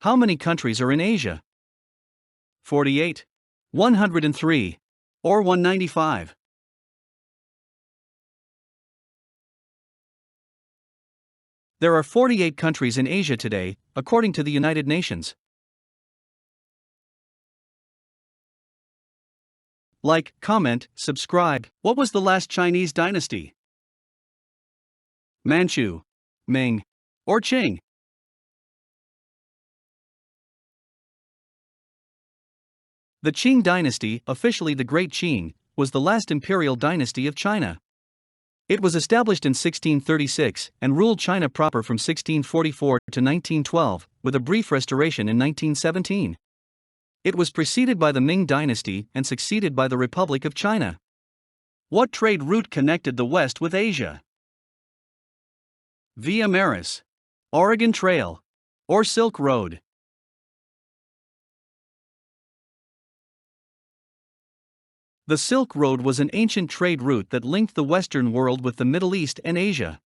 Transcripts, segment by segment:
How many countries are in Asia? 48, 103, or 195? There are 48 countries in Asia today, according to the United Nations. Like, comment, subscribe. What was the last Chinese dynasty? Manchu, Ming, or Qing? The Qing dynasty, officially the Great Qing, was the last imperial dynasty of China. It was established in 1636 and ruled China proper from 1644 to 1912, with a brief restoration in 1917. It was preceded by the Ming Dynasty and succeeded by the Republic of China. What trade route connected the West with Asia? Via Maris, Oregon Trail, or Silk Road? The Silk Road was an ancient trade route that linked the Western world with the Middle East and Asia.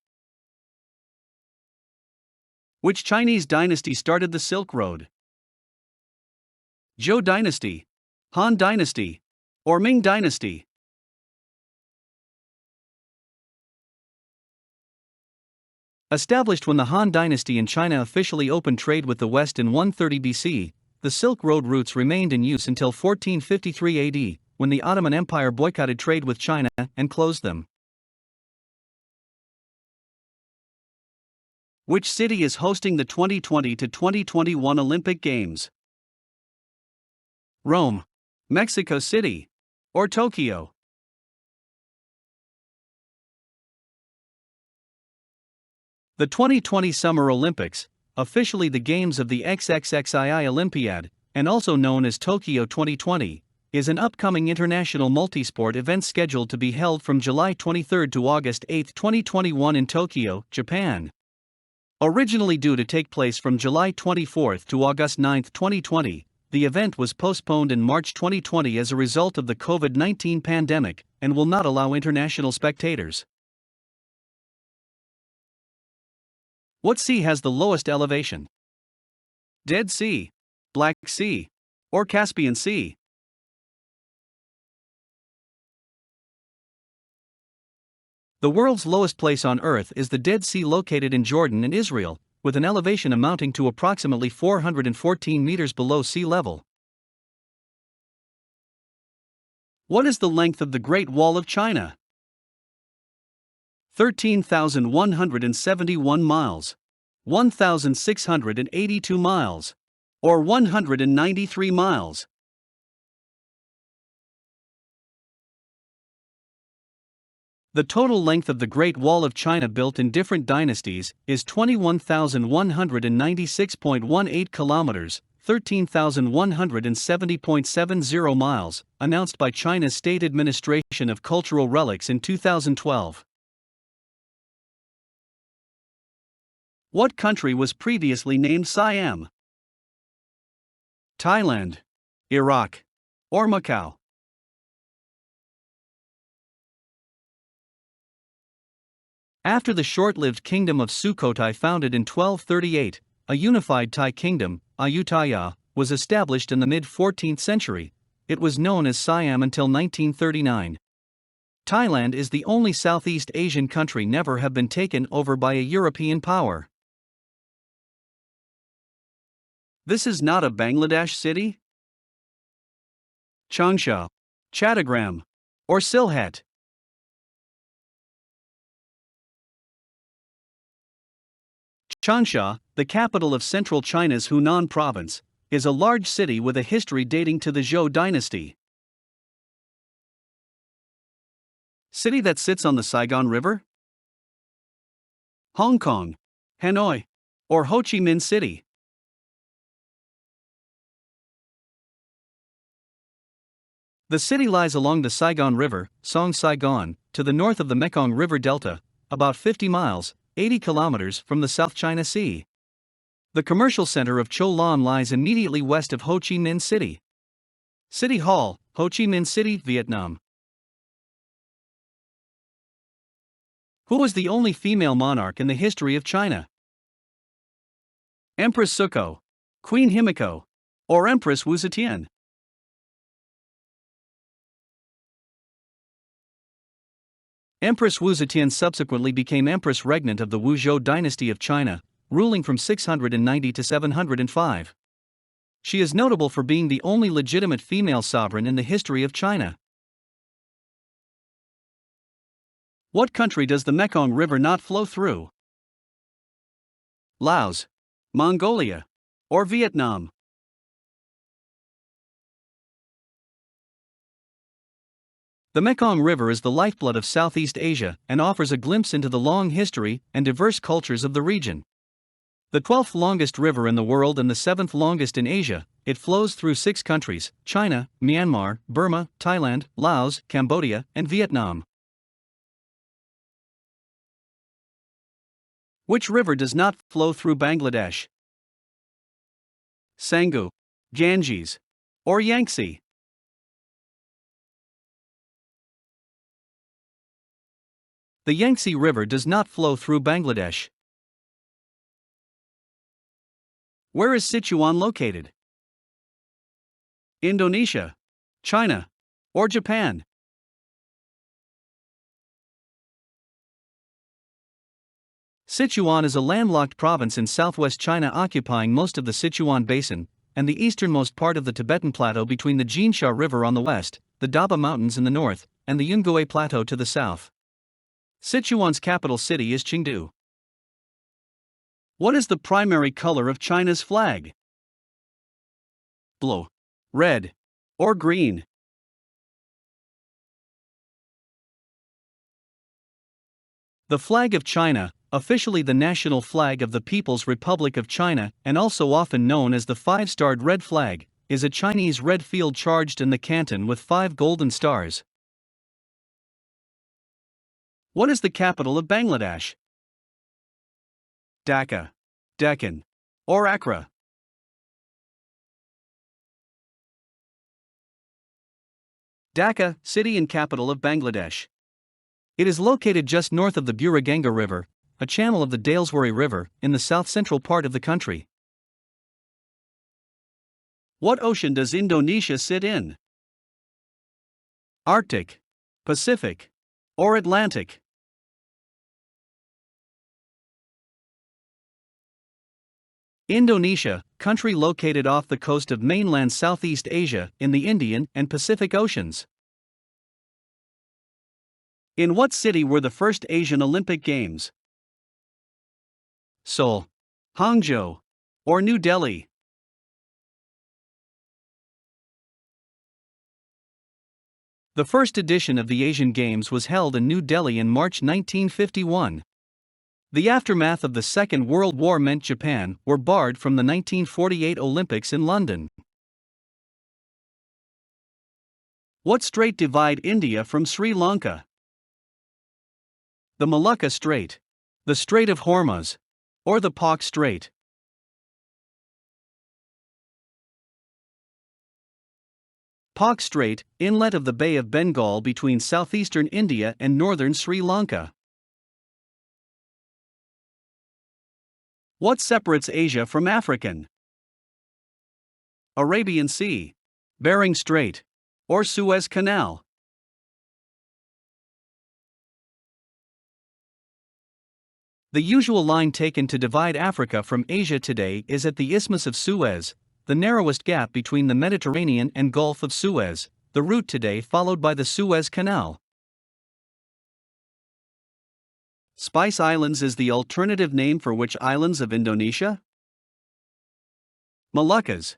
Which Chinese dynasty started the Silk Road? Zhou Dynasty, Han Dynasty, or Ming Dynasty? Established when the Han Dynasty in China officially opened trade with the West in 130 BC, the Silk Road routes remained in use until 1453 AD, when the Ottoman Empire boycotted trade with China and closed them. Which city is hosting the 2020 to 2021 Olympic Games? Rome, Mexico City, or Tokyo? The 2020 Summer Olympics, officially the Games of the XXXII Olympiad, and also known as Tokyo 2020, is an upcoming international multisport event scheduled to be held from July 23 to August 8, 2021 in Tokyo, Japan. Originally due to take place from July 24 to August 9, 2020, the event was postponed in March 2020 as a result of the COVID-19 pandemic and will not allow international spectators. What sea has the lowest elevation? Dead Sea, Black Sea, or Caspian Sea? The world's lowest place on Earth is the Dead Sea located in Jordan and Israel, with an elevation amounting to approximately 414 meters below sea level. What is the length of the Great Wall of China? 13,171 miles, 1,682 miles, or 193 miles? The total length of the Great Wall of China built in different dynasties is 21,196.18 kilometers, 13,170.70 miles, announced by China's State Administration of Cultural Relics in 2012. What country was previously named Siam? Thailand, Iraq, or Macau? After the short-lived kingdom of Sukhothai founded in 1238, a unified Thai kingdom, Ayutthaya, was established in the mid-14th century. It was known as Siam until 1939. Thailand is the only Southeast Asian country never have been taken over by a European power. This is not a Bangladesh city? Changsha, Chattogram, or Sylhet? Changsha, the capital of central China's Hunan province, is a large city with a history dating to the Zhou dynasty. City that sits on the Saigon River? Hong Kong, Hanoi, or Ho Chi Minh City? The city lies along the Saigon River, Song Saigon, to the north of the Mekong River Delta, about 50 miles, 80 kilometers from the South China Sea. The commercial center of Cho Lan lies immediately west of Ho Chi Minh City. City Hall, Ho Chi Minh City, Vietnam. Who was the only female monarch in the history of China? Empress Sukho, Queen Himiko, or Empress Wu Zetian. Empress Wu Zetian subsequently became Empress Regnant of the Wuzhou dynasty of China, ruling from 690 to 705. She is notable for being the only legitimate female sovereign in the history of China. What country does the Mekong River not flow through? Laos, Mongolia, or Vietnam? The Mekong River is the lifeblood of Southeast Asia and offers a glimpse into the long history and diverse cultures of the region. The 12th longest river in the world and the 7th longest in Asia, it flows through 6 countries: China, Myanmar, Burma, Thailand, Laos, Cambodia, and Vietnam. Which river does not flow through Bangladesh? Sanggu, Ganges, or Yangtze? The Yangtze River does not flow through Bangladesh. Where is Sichuan located? Indonesia, China, or Japan? Sichuan is a landlocked province in southwest China occupying most of the Sichuan Basin and the easternmost part of the Tibetan Plateau between the Jinsha River on the west, the Daba Mountains in the north, and the Yungue Plateau to the south. Sichuan's capital city is Chengdu. What is the primary color of China's flag? Blue, red, or green? The flag of China, officially the national flag of the People's Republic of China and also often known as the 5-starred red flag, is a Chinese red field charged in the canton with 5 golden stars. What is the capital of Bangladesh? Dhaka, Deccan, or Accra? Dhaka, city and capital of Bangladesh. It is located just north of the Buriganga River, a channel of the Dalesbury River, in the south-central part of the country. What ocean does Indonesia sit in? Arctic, Pacific, or Atlantic? Indonesia, country located off the coast of mainland Southeast Asia in the Indian and Pacific Oceans. In what city were the first Asian Olympic Games? Seoul, Hangzhou, or New Delhi? The first edition of the Asian Games was held in New Delhi in March 1951. The aftermath of the Second World War meant Japan were barred from the 1948 Olympics in London. What strait divide India from Sri Lanka? The Malacca Strait, the Strait of Hormuz, or the Palk Strait? Palk Strait, inlet of the Bay of Bengal between southeastern India and northern Sri Lanka. What separates Asia from African? Arabian Sea, Bering Strait, or Suez Canal? The usual line taken to divide Africa from Asia today is at the Isthmus of Suez, the narrowest gap between the Mediterranean and Gulf of Suez, the route today followed by the Suez Canal. Spice Islands is the alternative name for which islands of Indonesia? Moluccas,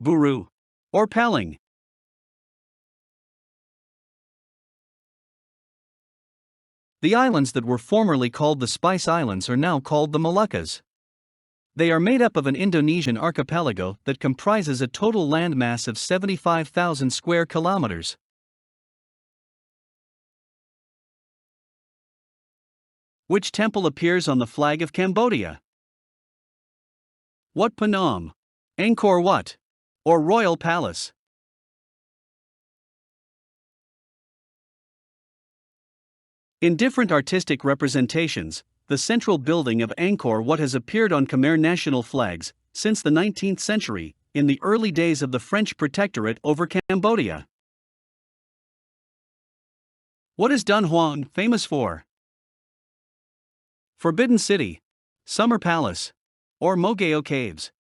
Buru, or Peleng? The islands that were formerly called the Spice Islands are now called the Moluccas. They are made up of an Indonesian archipelago that comprises a total landmass of 75,000 square kilometers. Which temple appears on the flag of Cambodia? Wat Phnom, Angkor Wat, or Royal Palace? In different artistic representations, the central building of Angkor Wat has appeared on Khmer national flags, since the 19th century, in the early days of the French protectorate over Cambodia. What is Dunhuang famous for? Forbidden City, Summer Palace, or Mogao Caves?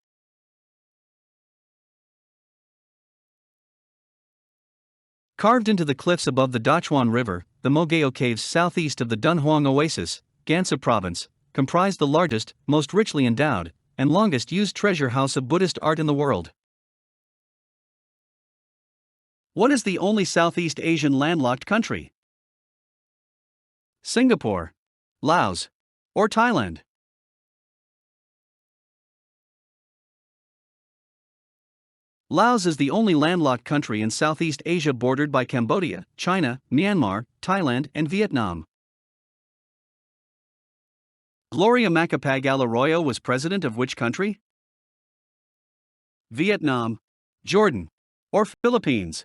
Carved into the cliffs above the Dachuan River, the Mogao Caves southeast of the Dunhuang Oasis, Gansu Province, comprise the largest, most richly endowed, and longest used treasure house of Buddhist art in the world. What is the only Southeast Asian landlocked country? Singapore, Laos, or Thailand? Laos is the only landlocked country in Southeast Asia bordered by Cambodia, China, Myanmar, Thailand, and Vietnam. Gloria Macapagal-Arroyo was president of which country? Vietnam, Jordan, or Philippines?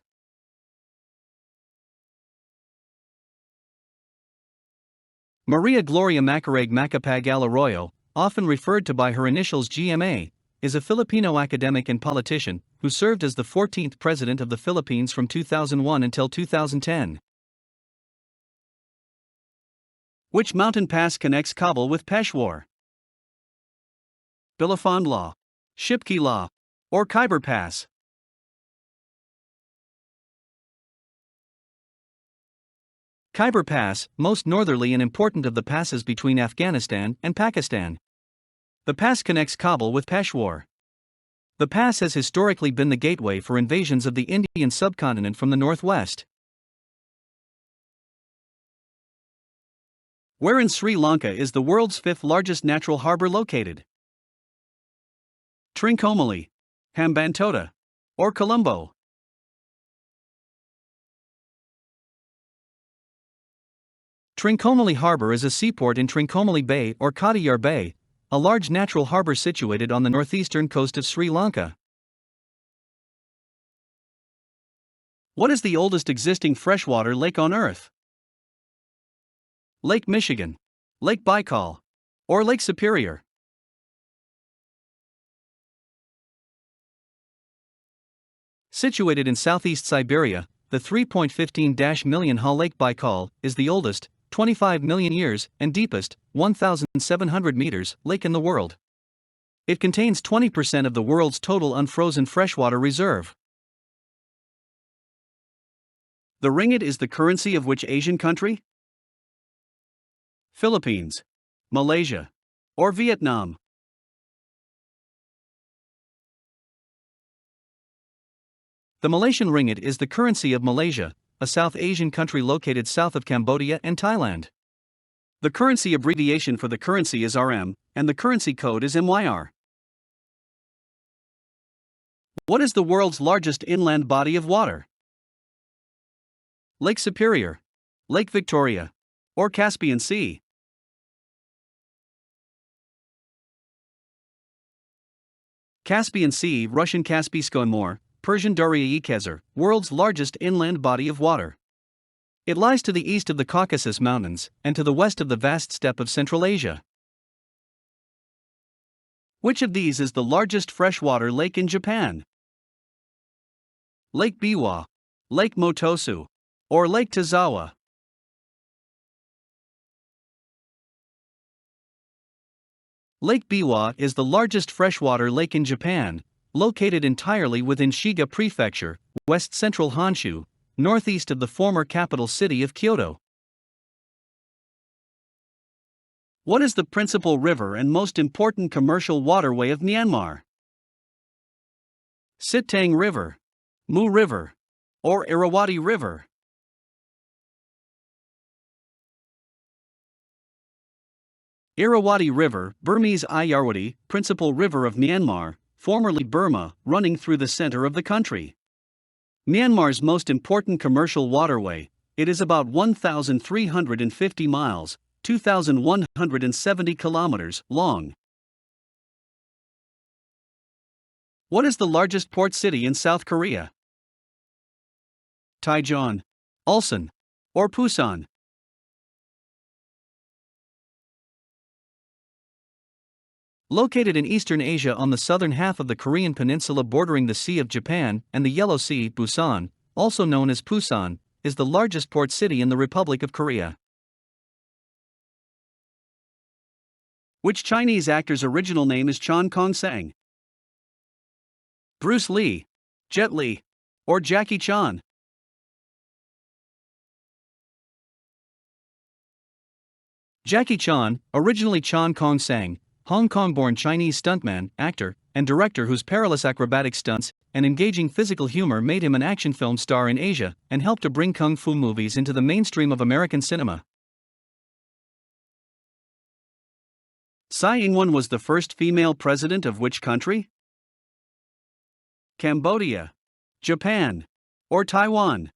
Maria Gloria Macapagal-Arroyo, often referred to by her initials GMA, is a Filipino academic and politician who served as the 14th president of the Philippines from 2001 until 2010. Which mountain pass connects Kabul with Peshawar? Bilafond, Shipki, or Khyber Pass? Khyber Pass, most northerly and important of the passes between Afghanistan and Pakistan. The pass connects Kabul with Peshawar. The pass has historically been the gateway for invasions of the Indian subcontinent from the northwest. Where in Sri Lanka is the world's fifth largest natural harbor located? Trincomalee, Hambantota, or Colombo? Trincomalee Harbor is a seaport in Trincomalee Bay or Katayar Bay, a large natural harbor situated on the northeastern coast of Sri Lanka. What is the oldest existing freshwater lake on Earth? Lake Michigan, Lake Baikal, or Lake Superior? Situated in southeast Siberia, the 3.15 million ha Lake Baikal is the oldest, 25 million years, and deepest, 1,700 meters, lake in the world. It contains 20% of the world's total unfrozen freshwater reserve. The ringgit is the currency of which Asian country? Philippines, Malaysia, or Vietnam? The Malaysian ringgit is the currency of Malaysia, a South Asian country located south of Cambodia and Thailand. The currency abbreviation for the currency is RM, and the currency code is MYR. What is the world's largest inland body of water? Lake Superior, Lake Victoria, or Caspian Sea? Caspian Sea, Russian Kaspiyskoye more, Persian Darya-i Khezar, world's largest inland body of water. It lies to the east of the Caucasus Mountains and to the west of the vast steppe of Central Asia. Which of these is the largest freshwater lake in Japan? Lake Biwa, Lake Motosu, or Lake Tazawa? Lake Biwa is the largest freshwater lake in Japan, located entirely within Shiga Prefecture, west-central Honshu, northeast of the former capital city of Kyoto. What is the principal river and most important commercial waterway of Myanmar? Sitang River, Mu River, or Irrawaddy River? Irrawaddy River, Burmese Irrawaddy, principal river of Myanmar, formerly Burma, running through the center of the country. Myanmar's most important commercial waterway, it is about 1,350 miles, 2,170 kilometers, long. What is the largest port city in South Korea? Taichung, Ulsan, or Busan? Located in Eastern Asia on the southern half of the Korean peninsula bordering the Sea of Japan and the Yellow Sea, Busan, also known as Pusan, is the largest port city in the Republic of Korea. Which Chinese actor's original name is Chan Kong-sang? Bruce Lee, Jet Li, or Jackie Chan? Jackie Chan, originally Chan Kong-sang, Hong Kong-born Chinese stuntman, actor, and director whose perilous acrobatic stunts and engaging physical humor made him an action film star in Asia and helped to bring kung fu movies into the mainstream of American cinema. Tsai Ing-wen was the first female president of which country? Cambodia, Japan, or Taiwan?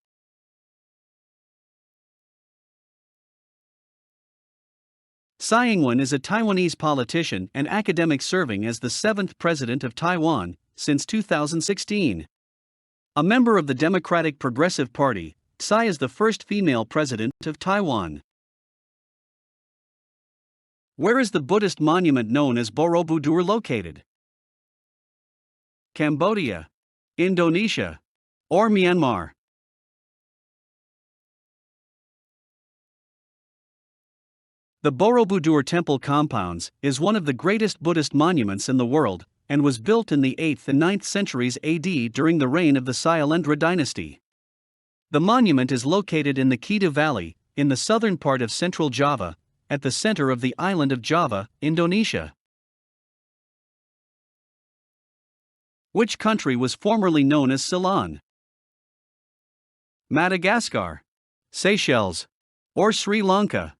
Tsai Ing-wen is a Taiwanese politician and academic serving as the 7th president of Taiwan since 2016. A member of the Democratic Progressive Party, Tsai is the first female president of Taiwan. Where is the Buddhist monument known as Borobudur located? Cambodia, Indonesia, or Myanmar? The Borobudur temple compounds is one of the greatest Buddhist monuments in the world and was built in the 8th and 9th centuries AD during the reign of the Ming Dynasty. The monument is located in the Kedu Valley, in the southern part of central Java, at the center of the island of Java, Indonesia. Which country was formerly known as Ceylon? Madagascar, Seychelles, or Sri Lanka?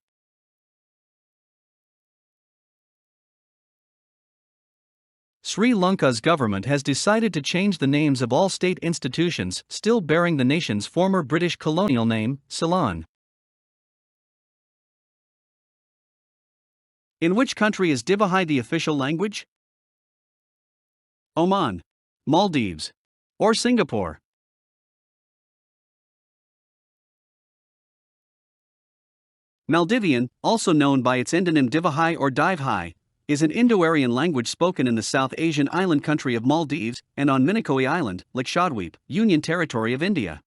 Sri Lanka's government has decided to change the names of all state institutions still bearing the nation's former British colonial name, Ceylon. In which country is Divahai the official language? Oman, Maldives, or Singapore? Maldivian, also known by its endonym Divahai or Divhai, is an Indo-Aryan language spoken in the South Asian island country of Maldives and on Minicoy Island, Lakshadweep, Union Territory of India.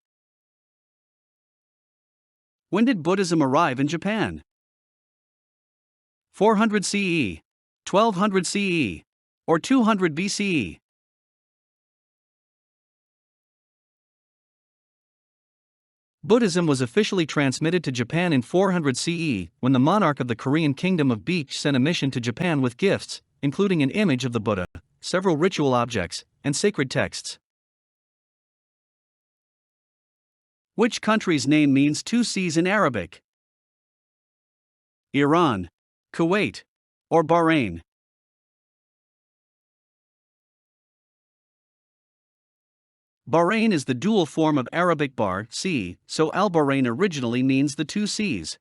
When did Buddhism arrive in Japan? 400 CE, 1200 CE, or 200 BCE? Buddhism was officially transmitted to Japan in 400 CE, when the monarch of the Korean Kingdom of Beech sent a mission to Japan with gifts, including an image of the Buddha, several ritual objects, and sacred texts. Which country's name means two seas in Arabic? Iran, Kuwait, or Bahrain? Bahrain is the dual form of Arabic bar, sea, so Al-Bahrain originally means the two seas.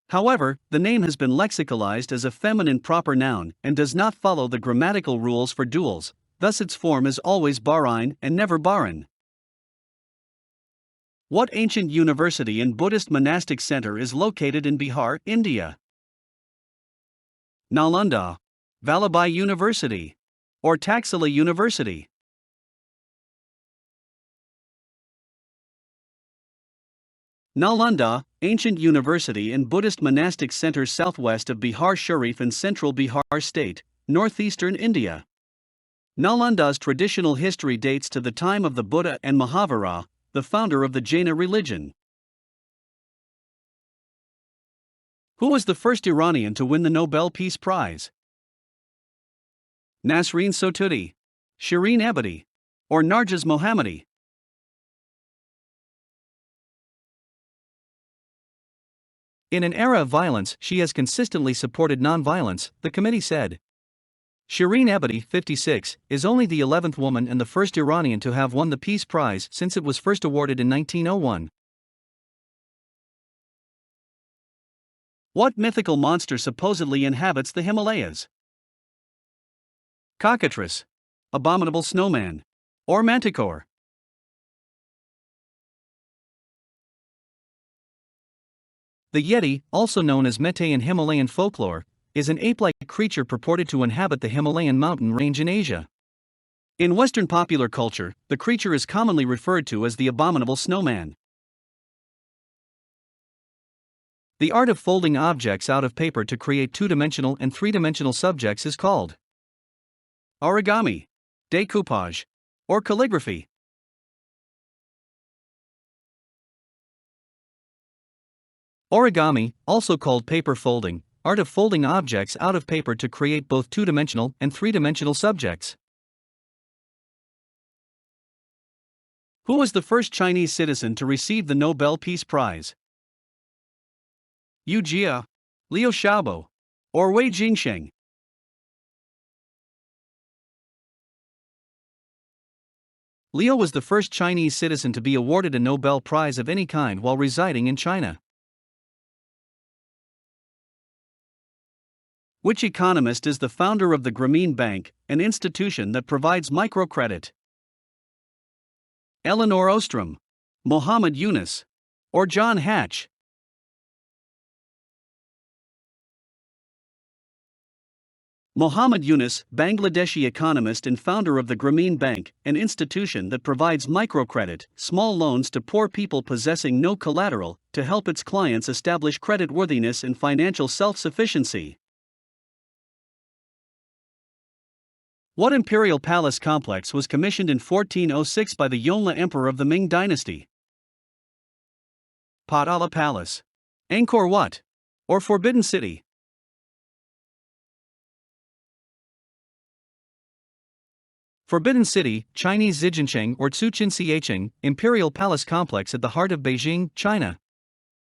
However, the name has been lexicalized as a feminine proper noun and does not follow the grammatical rules for duals, thus its form is always Bahrain and never Bahrain. What ancient university and Buddhist monastic center is located in Bihar, India? Nalanda, Vallabhai University, or Taxila University? Nalanda, ancient university and Buddhist monastic center southwest of Bihar Sharif in central Bihar state, northeastern India. Nalanda's traditional history dates to the time of the Buddha and Mahavira, the founder of the Jaina religion. Who was the first Iranian to win the Nobel Peace Prize? Nasreen Sotoudeh, Shireen Ebadi, or Narges Mohammadi? In an era of violence, she has consistently supported nonviolence, the committee said. Shireen Ebadi, 56, is only the 11th woman and the first Iranian to have won the Peace Prize since it was first awarded in 1901. What mythical monster supposedly inhabits the Himalayas? Cockatrice, abominable snowman, or manticore? The Yeti, also known as Mete in Himalayan folklore, is an ape-like creature purported to inhabit the Himalayan mountain range in Asia. In Western popular culture, the creature is commonly referred to as the abominable snowman. The art of folding objects out of paper to create two-dimensional and three-dimensional subjects is called origami, decoupage, or calligraphy. Origami, also called paper folding, art of folding objects out of paper to create both two-dimensional and three-dimensional subjects. Who was the first Chinese citizen to receive the Nobel Peace Prize? Yu Jia, Liu Xiaobo, or Wei Jingsheng? Liu was the first Chinese citizen to be awarded a Nobel Prize of any kind while residing in China. Which economist is the founder of the Grameen Bank, an institution that provides microcredit? Eleanor Ostrom, Muhammad Yunus, or John Hatch? Muhammad Yunus, Bangladeshi economist and founder of the Grameen Bank, an institution that provides microcredit, small loans to poor people possessing no collateral, to help its clients establish creditworthiness and financial self-sufficiency. What imperial palace complex was commissioned in 1406 by the Yonla Emperor of the Ming Dynasty? Potala Palace, Angkor Wat, or Forbidden City? Forbidden City, Chinese Zijiancheng or Tsuqinxiacheng, Imperial Palace Complex at the heart of Beijing, China.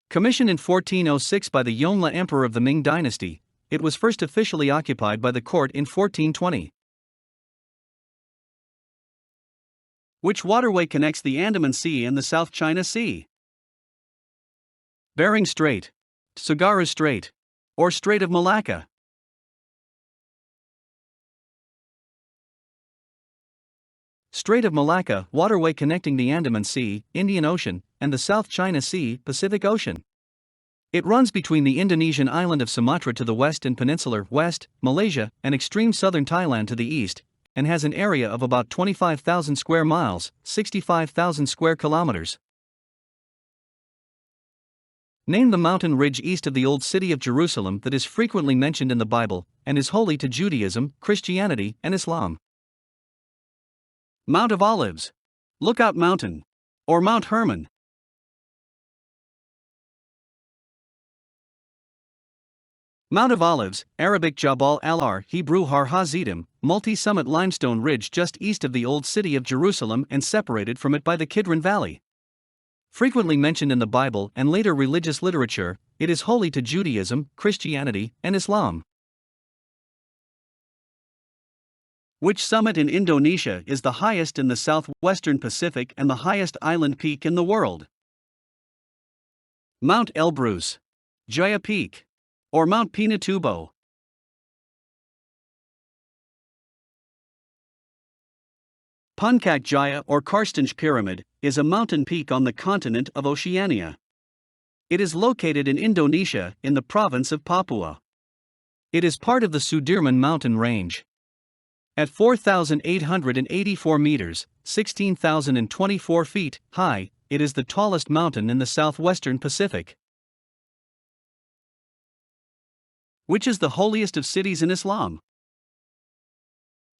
Commissioned in 1406 by the Yonla Emperor of the Ming Dynasty, it was first officially occupied by the court in 1420. Which waterway connects the Andaman Sea and the South China Sea? Bering Strait, Tsugaru Strait, or Strait of Malacca? Strait of Malacca, waterway connecting the Andaman Sea, Indian Ocean, and the South China Sea, Pacific Ocean. It runs between the Indonesian island of Sumatra to the west and peninsular west, Malaysia, and extreme southern Thailand to the east, and has an area of about 25,000 square miles, 65,000 square kilometers. Name the mountain ridge east of the Old City of Jerusalem that is frequently mentioned in the Bible, and is holy to Judaism, Christianity, and Islam. Mount of Olives, Lookout Mountain, or Mount Hermon? Mount of Olives, Arabic Jabal al-Ar, Hebrew Har HaZidim, multi-summit limestone ridge just east of the Old City of Jerusalem and separated from it by the Kidron Valley. Frequently mentioned in the Bible and later religious literature, it is holy to Judaism, Christianity, and Islam. Which summit in Indonesia is the highest in the southwestern Pacific and the highest island peak in the world? Mount Elbrus, Jaya Peak, or Mount Pinatubo? Puncak Jaya or Karstens Pyramid is a mountain peak on the continent of Oceania. It is located in Indonesia in the province of Papua. It is part of the Sudirman mountain range. At 4,884 meters, 16,024 feet high, it is the tallest mountain in the southwestern Pacific. Which is the holiest of cities in Islam?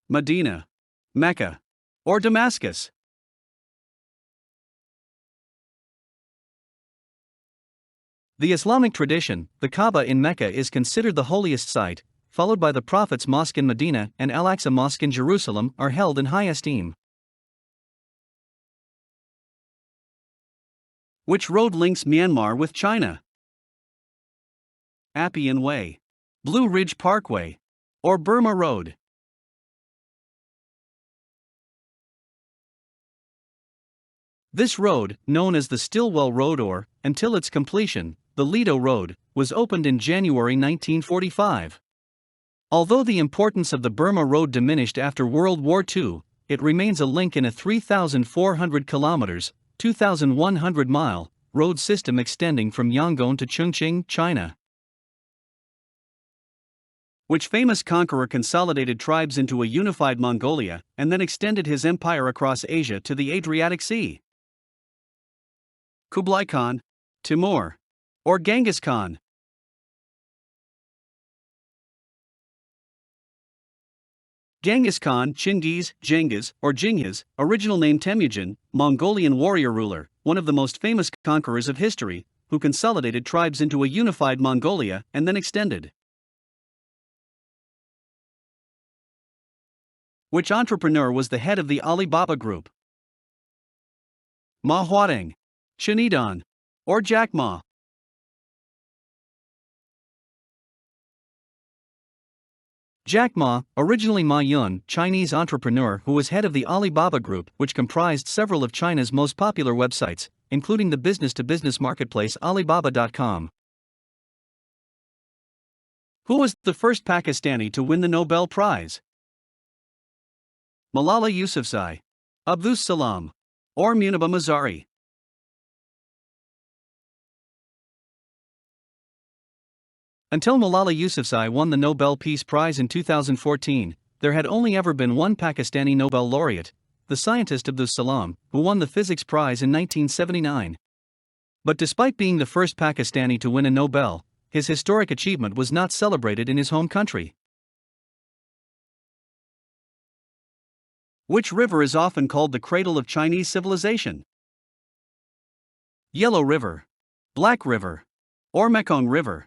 Medina, Mecca, or Damascus? The Islamic tradition, the Kaaba in Mecca is considered the holiest site, followed by the Prophet's Mosque in Medina and Al-Aqsa Mosque in Jerusalem are held in high esteem. Which road links Myanmar with China? Appian Way, Blue Ridge Parkway, or Burma Road? This road, known as the Stillwell Road or, until its completion, the Lido Road, was opened in January 1945. Although the importance of the Burma Road diminished after World War II, it remains a link in a 3,400 kilometers, 2,100 mile, road system extending from Yangon to Chongqing, China. Which famous conqueror consolidated tribes into a unified Mongolia and then extended his empire across Asia to the Adriatic Sea? Kublai Khan, Timur, or Genghis Khan? Genghis Khan, Chingiz, Genghis, or Genghis, original name Temujin, Mongolian warrior ruler, one of the most famous conquerors of history, who consolidated tribes into a unified Mongolia and then extended. Which entrepreneur was the head of the Alibaba Group? Ma Huadong, Shinidan, or Jack Ma? Jack Ma, originally Ma Yun, Chinese entrepreneur who was head of the Alibaba Group, which comprised several of China's most popular websites, including the business-to-business marketplace Alibaba.com. Who was the first Pakistani to win the Nobel Prize? Malala Yousafzai, Abdus Salam, or Muniba Mazari? Until Malala Yousafzai won the Nobel Peace Prize in 2014, there had only ever been one Pakistani Nobel laureate, the scientist Abdus Salam, who won the Physics Prize in 1979. But despite being the first Pakistani to win a Nobel, his historic achievement was not celebrated in his home country. Which river is often called the cradle of Chinese civilization? Yellow River, Black River, or Mekong River?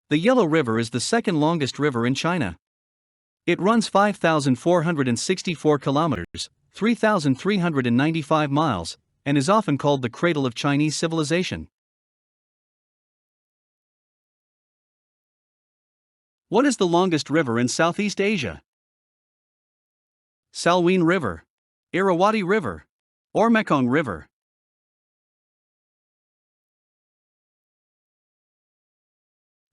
The Yellow River is the second longest river in China. It runs 5,464 kilometers, 3,395 miles, and is often called the cradle of Chinese civilization. What is the longest river in Southeast Asia? Salween River, Irrawaddy River, or Mekong River?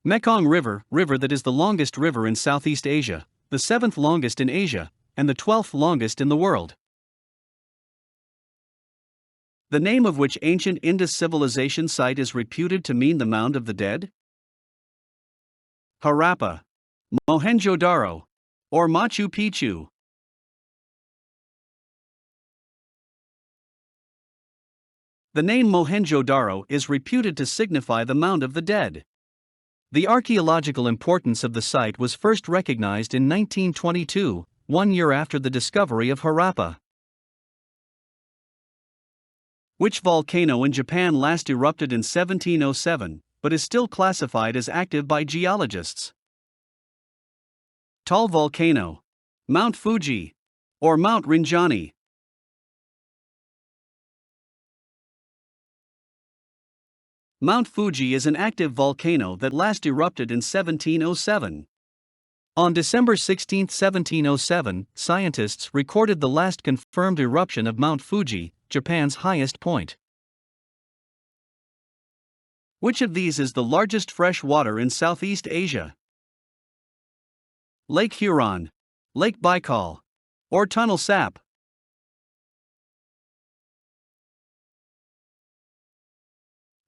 Mekong River, river that is the longest river in Southeast Asia, the 7th longest in Asia, and the 12th longest in the world. The name of which ancient Indus civilization site is reputed to mean the Mound of the Dead? Harappa, Mohenjo-daro, or Machu Picchu? The name Mohenjo-daro is reputed to signify the Mound of the Dead. The archaeological importance of the site was first recognized in 1922, 1 year after the discovery of Harappa. Which volcano in Japan last erupted in 1707, but is still classified as active by geologists? Tall volcano, Mount Fuji, or Mount Rinjani? Mount Fuji is an active volcano that last erupted in 1707. On December 16, 1707, scientists recorded the last confirmed eruption of Mount Fuji, Japan's highest point. Which of these is the largest fresh water in Southeast Asia? Lake Huron, Lake Baikal, or Tunnel Sap?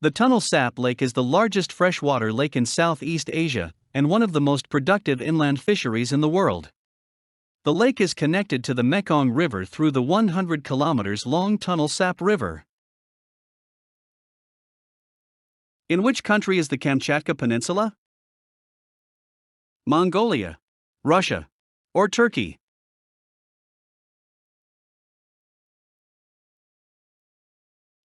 The Tunnel Sap Lake is the largest freshwater lake in Southeast Asia, and one of the most productive inland fisheries in the world. The lake is connected to the Mekong River through the 100 kilometers long Tunnel Sap River. In which country is the Kamchatka Peninsula? Mongolia, Russia, or Turkey?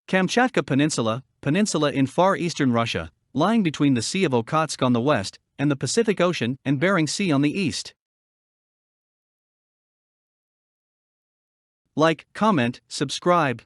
Kamchatka Peninsula, peninsula in far eastern Russia, lying between the Sea of Okhotsk on the west and the Pacific Ocean and Bering Sea on the east. Like, comment, subscribe,